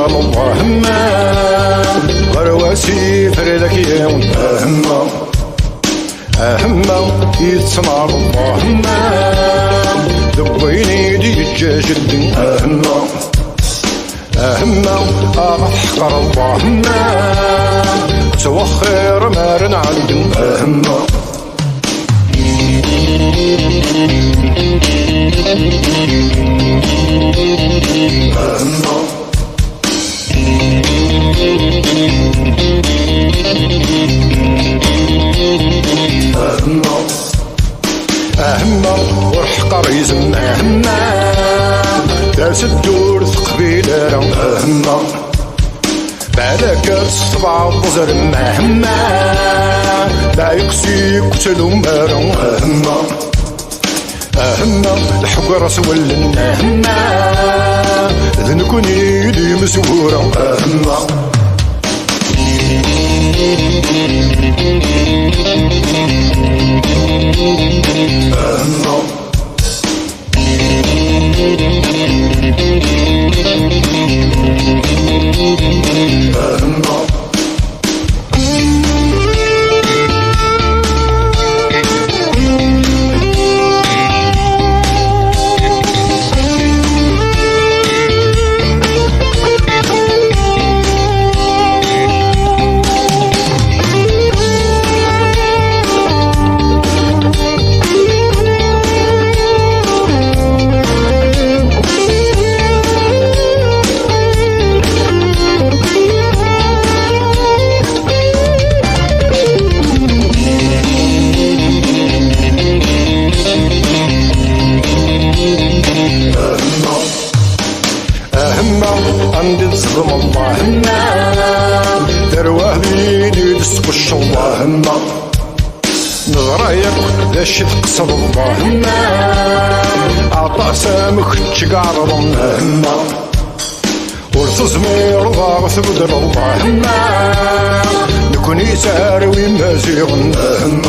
اللهم غرواسي فردك يوم أهما يتصنع اللهم ذويني دي الجاجد أهما أحقر اللهم توخر مارن عند أهما أهما ورحقر يزم أهما داس الدور ثقبيلة أهما بعدك الصبع بزر مهما لا يقسي قتلو مارو أهما أهما الحقر سول أهما ذنكوني لي مسورة أهما عندي الظلم اللهم دروه بيدي تسقش اللهم نغرايك لاش تقصد اللهم عطا سامك تشقعر اللهم ورتزمير ضاغ ثبدر اللهم نكوني ساروي مازيغ اللهم